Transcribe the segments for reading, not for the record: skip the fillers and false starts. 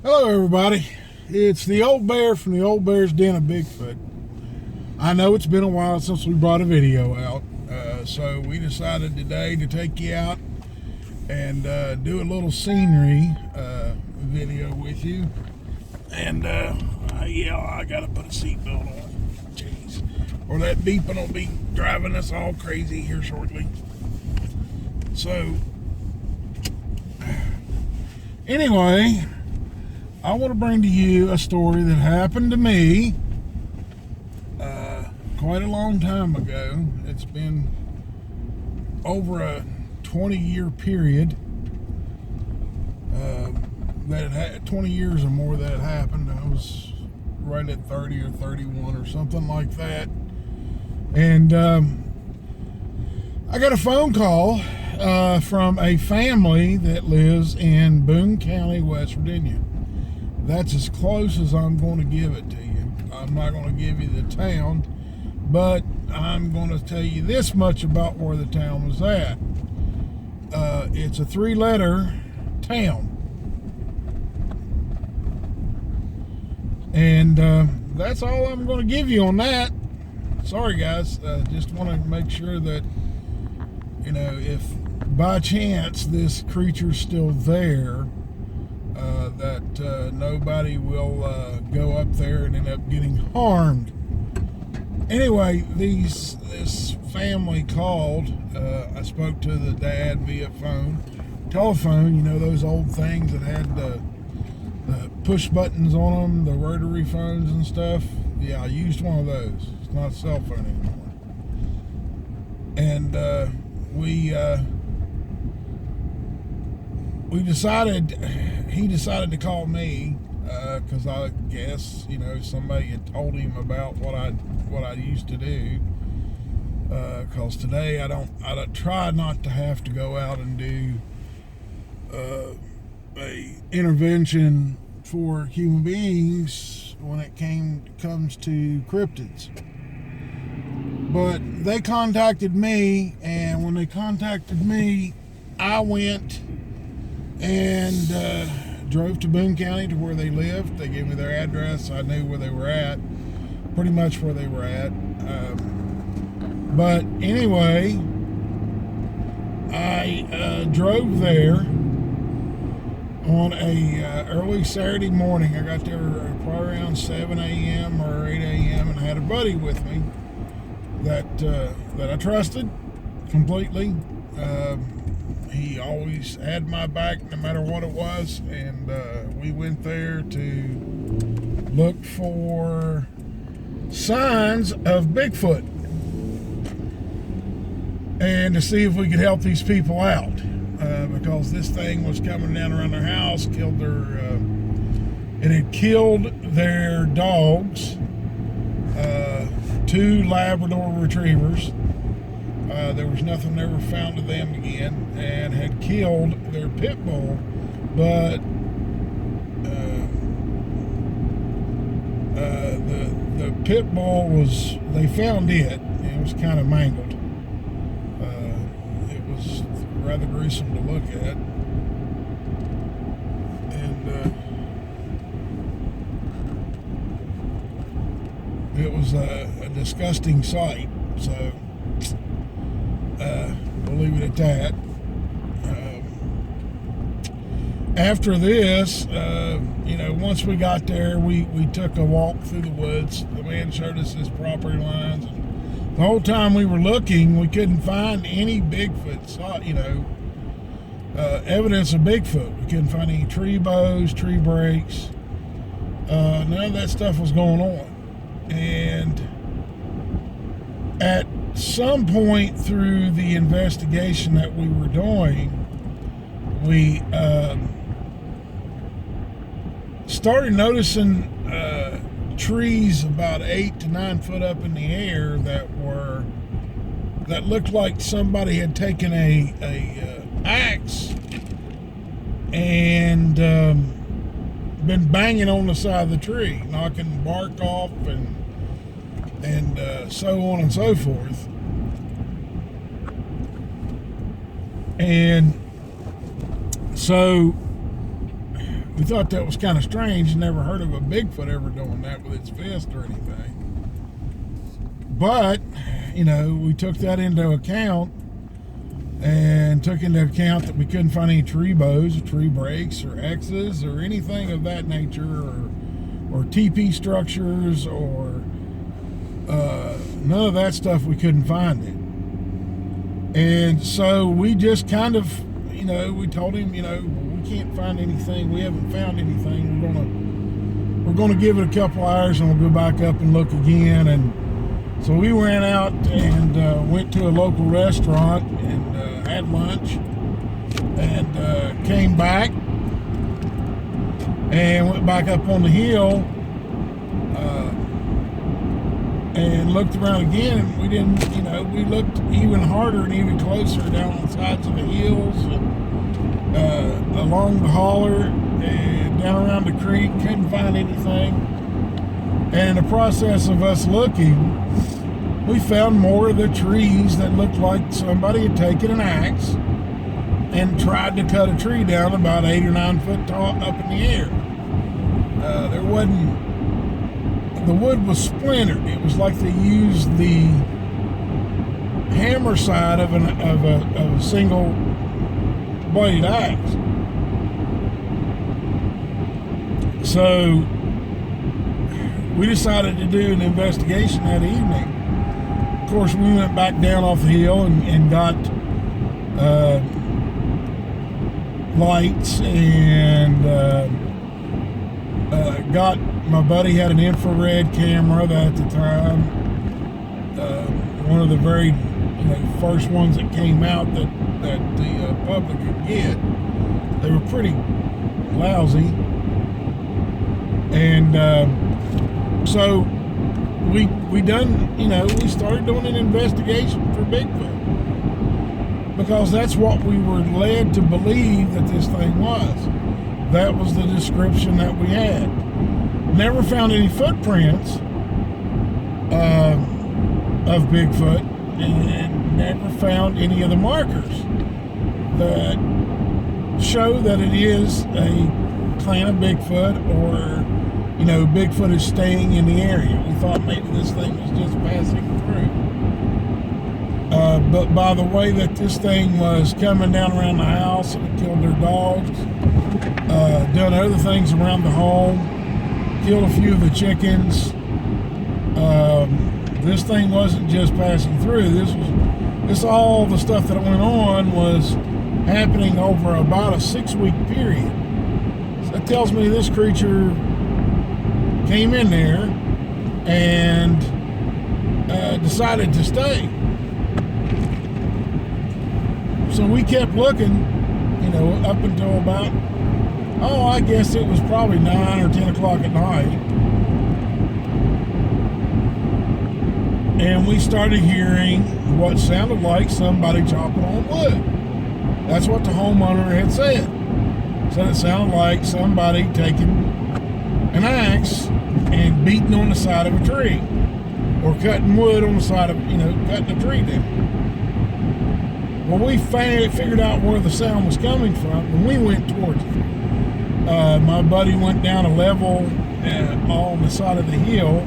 Hello everybody, it's the old bear from the old bear's den of Bigfoot. I know it's been a while since we brought a video out, so we decided today to take you out and do a little scenery video with you. And yeah, I gotta put a seatbelt on, jeez, or that beeping will be driving us all crazy here shortly. So anyway, I want to bring to you a story that happened to me quite a long time ago. It's been over a 20-year period. 20 years or more that it happened. I was right at 30 or 31 or something like that. And I got a phone call from a family that lives in Boone County, West Virginia. That's as close as I'm going to give it to you. I'm not going to give you the town, but I'm going to tell you this much about where the town was at. It's a 3-letter town. And that's all I'm going to give you on that. Sorry guys, just want to make sure that, you know, if by chance this creature's still there, that nobody will go up there and end up getting harmed. Anyway, this family called. I spoke to the dad via telephone. You know, those old things that had the push buttons on them, the rotary phones and stuff. Yeah, I used one of those. It's not a cell phone anymore. And he decided to call me because I guess, you know, somebody had told him about what I used to do. Because today I try not to have to go out and do a intervention for human beings when it comes to cryptids. But they contacted me, and when they contacted me, I went and drove to Boone County to where they lived. They gave me their address. I knew where they were at, pretty much where they were at. But anyway, I drove there on a early Saturday morning. I got there probably around 7 a.m. or 8 a.m. and I had a buddy with me that I trusted completely. He always had my back no matter what it was, and we went there to look for signs of Bigfoot and to see if we could help these people out, because this thing was coming down around their house, it had killed their dogs, 2 Labrador retrievers. There was nothing ever found of them again, and had killed their pit bull, but the pit bull they found it was kind of mangled. It was rather gruesome to look at, and it was a disgusting sight, so we'll leave it at that. After this, you know, once we got there, we took a walk through the woods. The man showed us his property lines. And the whole time we were looking, we couldn't find any Bigfoot, you know, evidence of Bigfoot. We couldn't find any tree bows, tree breaks. None of that stuff was going on. And at some point through the investigation that we were doing, we started noticing trees about 8 to 9 foot up in the air that looked like somebody had taken a axe and been banging on the side of the tree, knocking bark off and so on and so forth. And so we thought that was kind of strange. Never heard of a Bigfoot ever doing that with its fist or anything. But, we took that into account and took into account that we couldn't find any tree bows or tree breaks or X's or anything of that nature, or TP structures, or none of that stuff. We couldn't find it. And so we just kind of, we told him, we can't find anything. We haven't found anything. We're gonna give it a couple hours and we'll go back up and look again. And so we ran out and went to a local restaurant and had lunch, and came back and went back up on the hill and looked around again, and we didn't, we looked even harder and even closer down on the sides of the hills and along the holler and down around the creek. Couldn't find anything. And in the process of us looking, we found more of the trees that looked like somebody had taken an axe and tried to cut a tree down about 8 or 9 foot tall up in the air. There wasn't, the wood was splintered. It was like they used the hammer side of a single bladed axe. So we decided to do an investigation that evening. Of course, we went back down off the hill and got lights and got, my buddy had an infrared camera that at the time, one of the very first ones that came out that the public could get. They were pretty lousy. And so we started doing an investigation for Bigfoot, because that's what we were led to believe that this thing was. That was the description that we had. Never found any footprints of Bigfoot, and never found any of the markers that show that it is a clan of Bigfoot, or Bigfoot is staying in the area. We thought maybe this thing was just passing through. But by the way that this thing was coming down around the house, and it killed their dogs, done other things around the home, killed a few of the chickens. This thing wasn't just passing through. This all the stuff that went on was happening over about a 6-week period. So that tells me this creature came in there and decided to stay. So we kept looking, up until about, I guess it was probably 9 or 10 o'clock at night. And we started hearing what sounded like somebody chopping on wood. That's what the homeowner had said. Said it sounded like somebody taking an axe and beating on the side of a tree, or cutting wood on the side of, cutting a tree down. Well, we figured out where the sound was coming from, and we went towards it. My buddy went down a level on the side of the hill,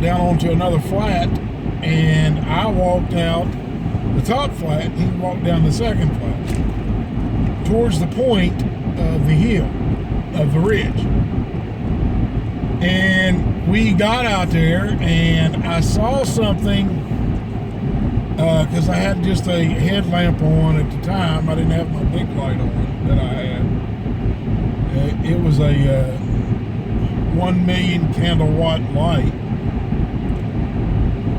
down onto another flat, and I walked out the top flat, and he walked down the second flat, towards the point of the hill, of the ridge. And we got out there, and I saw something, because I had just a headlamp on at the time. I didn't have my big light on that I had. It was a 1 million candle watt light,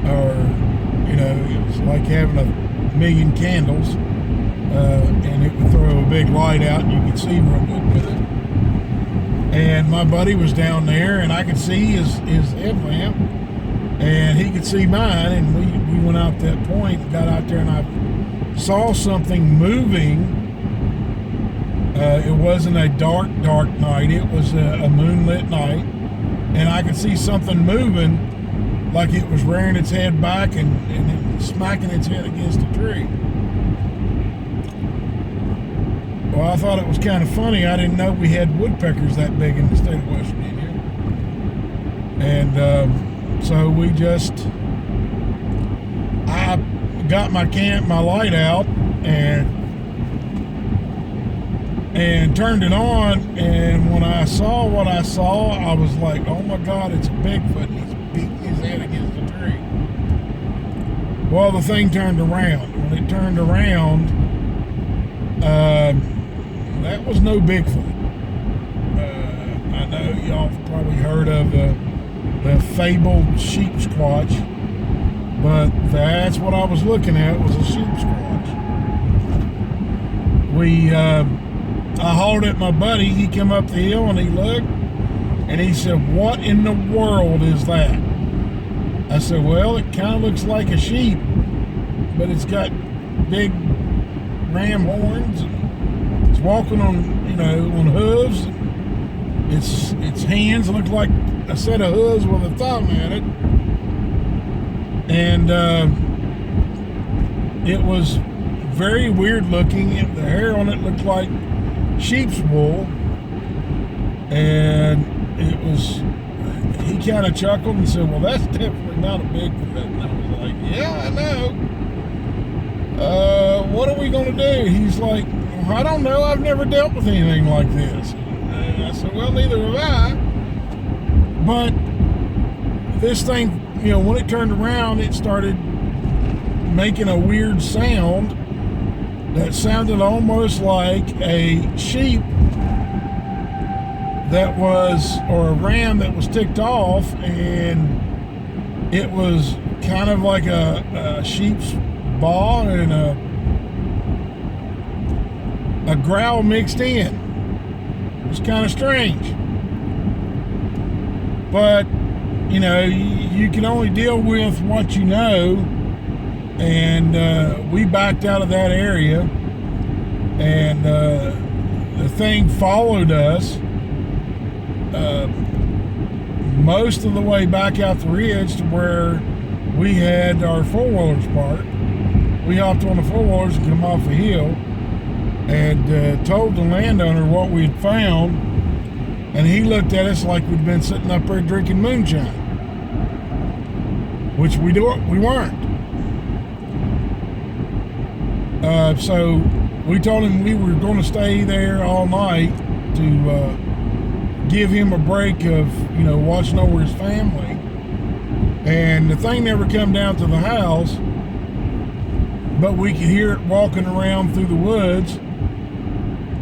or it was like having a million candles, and it would throw a big light out, and you could see real good with it. And my buddy was down there, and I could see his headlamp, and he could see mine, and we went out that point, got out there, and I saw something moving. It wasn't a dark night, it was a moonlit night, and I could see something moving, like it was rearing its head back and smacking its head against a tree. Well, I thought it was kind of funny. I didn't know we had woodpeckers that big in the state of West Virginia. And so I got my light out and turned it on. And when I saw what I saw, I was like, oh my God, it's a Bigfoot. And he's beating his head against the tree. Well, the thing turned around. When it turned around, that was no Bigfoot. I know y'all have probably heard of the fabled sheepsquatch, but that's what I was looking at, was a sheepsquatch. I hollered at my buddy. He came up the hill and he looked and he said, "What in the world is that?" I said, "Well, it kind of looks like a sheep, but it's got big ram horns and it's walking on hooves. Its hands look like a set of hooves with a thumb in it." And it was very weird looking. The hair on it looked like sheep's wool. And he kind of chuckled and said, "Well, that's definitely not a Bigfoot." And I was like, "Yeah, I know. What are we going to do?" He's like, "I don't know. I've never dealt with anything like this." And I said, "Well, neither have I. But this thing, when it turned around, it started making a weird sound that sounded almost like a sheep or a ram that was ticked off, and it was kind of like a sheep's baw and a growl mixed in. It was kind of strange. But, you can only deal with what you know, and we backed out of that area, and the thing followed us most of the way back out the ridge to where we had our four-wheelers parked. We hopped on the four-wheelers and come off the hill and told the landowner what we had found, and he looked at us like we'd been sitting up there drinking moonshine, which we weren't. So we told him we were going to stay there all night to give him a break of, watching over his family. And the thing never come down to the house, but we could hear it walking around through the woods,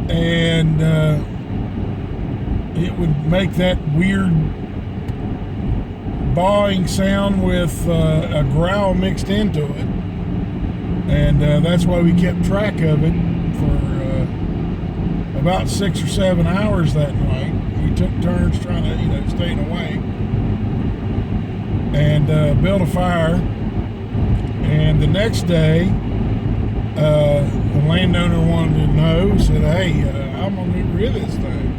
and it would make that weird bawing sound with a growl mixed into it. And that's why we kept track of it for about 6 or 7 hours that night. We took turns trying to, staying awake, and built a fire. And the next day, the landowner wanted to know, said, "Hey, I'm going to get rid of this thing."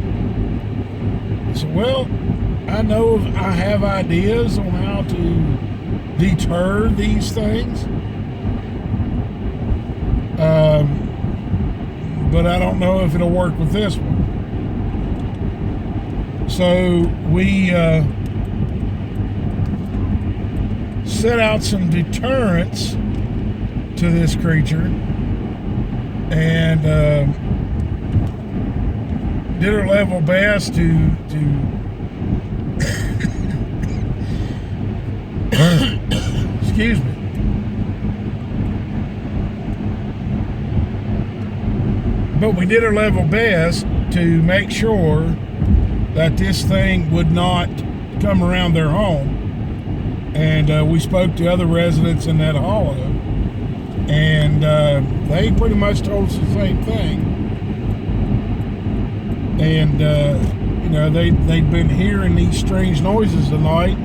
I said, "Well, I have ideas on how to deter these things. But I don't know if it'll work with this one." So we set out some deterrents to this creature, and did our level best to excuse me. But we did our level best to make sure that this thing would not come around their home. And we spoke to other residents in that hollow, and they pretty much told us the same thing. And they'd been hearing these strange noises tonight.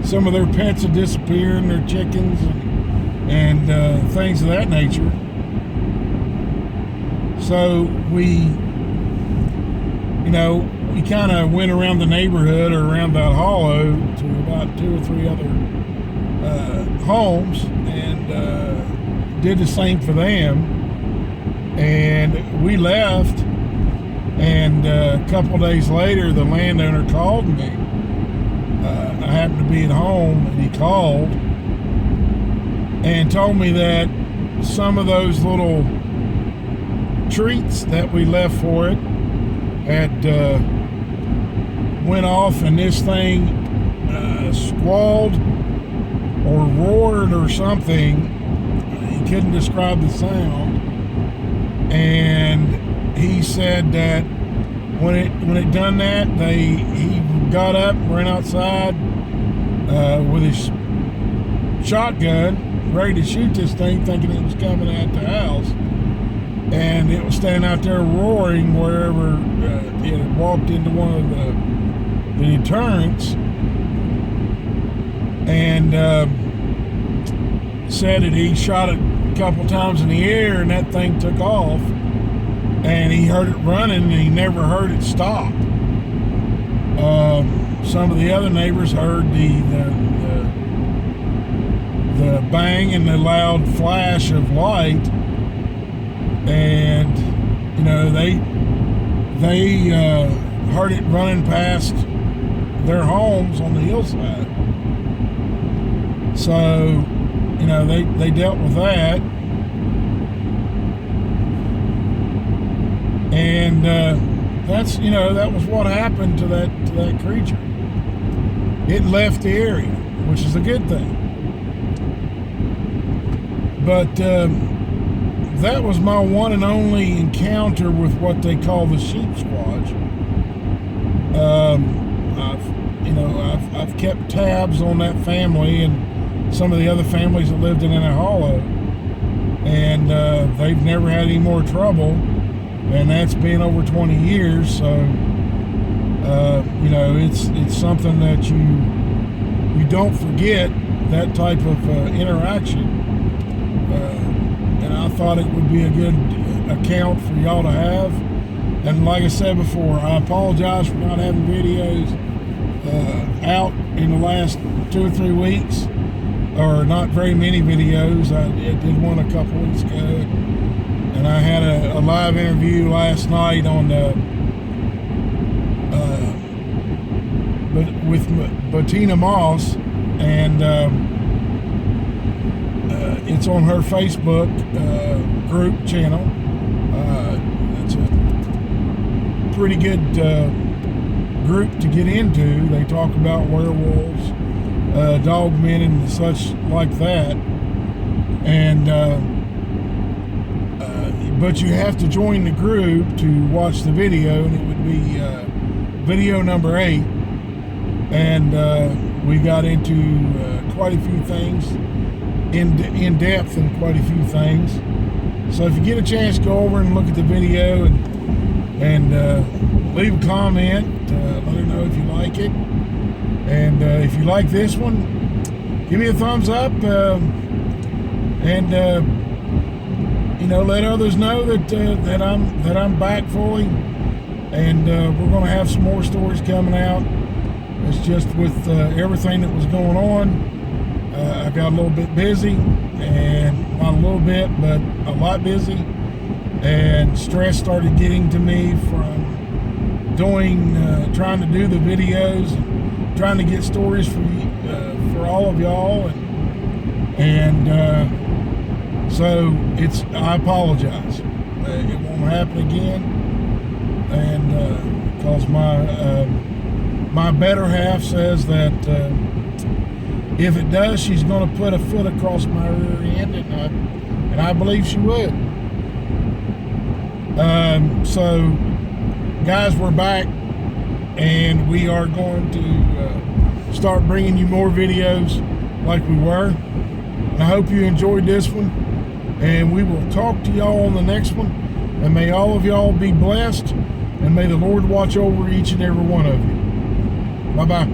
Some of their pets had disappeared, and their chickens and things of that nature. So we kind of went around the neighborhood or around that hollow to about 2 or 3 other homes, and did the same for them. And we left, and a couple days later, the landowner called me. I happened to be at home, and he called and told me that some of those little treats that we left for it had went off, and this thing squalled or roared or something. He couldn't describe the sound, and he said that when it done that, he got up, ran outside with his shotgun, ready to shoot this thing, thinking it was coming at the house, and it was standing out there roaring wherever it had walked into one of the deterrents, and said that he shot it a couple times in the air, and that thing took off, and he heard it running, and he never heard it stop. Some of the other neighbors heard the bang and the loud flash of light, and they heard it running past their homes on the hillside. So they dealt with that, and that was what happened to that creature. It left the area, which is a good thing. But that was my one and only encounter with what they call the sheepsquatch. I've kept tabs on that family and some of the other families that lived in a hollow, and they've never had any more trouble, and that's been over 20 years. So it's something that you don't forget, that type of interaction. And I thought it would be a good account for y'all to have. And like I said before, I apologize for not having videos out in the last 2 or 3 weeks, or not very many videos. I did one a couple weeks ago, and I had a live interview last night on with Bettina Moss, and it's on her Facebook group channel. It's a pretty good group to get into. They talk about werewolves, dogmen, and such like that. And but you have to join the group to watch the video, and it would be video number 8. And we got into quite a few things, in depth in quite a few things. So if you get a chance, go over and look at the video and leave a comment. Let her know if you like it, and if you like this one, give me a thumbs up, and let others know that I'm back fully, and we're going to have some more stories coming out. It's just with everything that was going on, I got a little bit busy, and not a little bit, but a lot busy, and stress started getting to me from trying to do the videos, and trying to get stories for all of y'all, and so I apologize. It won't happen again, and because my better half says that if it does, she's going to put a foot across my rear end, and I believe she would. So, guys, we're back, and we are going to start bringing you more videos like we were. And I hope you enjoyed this one, and we will talk to y'all on the next one. And may all of y'all be blessed, and may the Lord watch over each and every one of you. Bye-bye.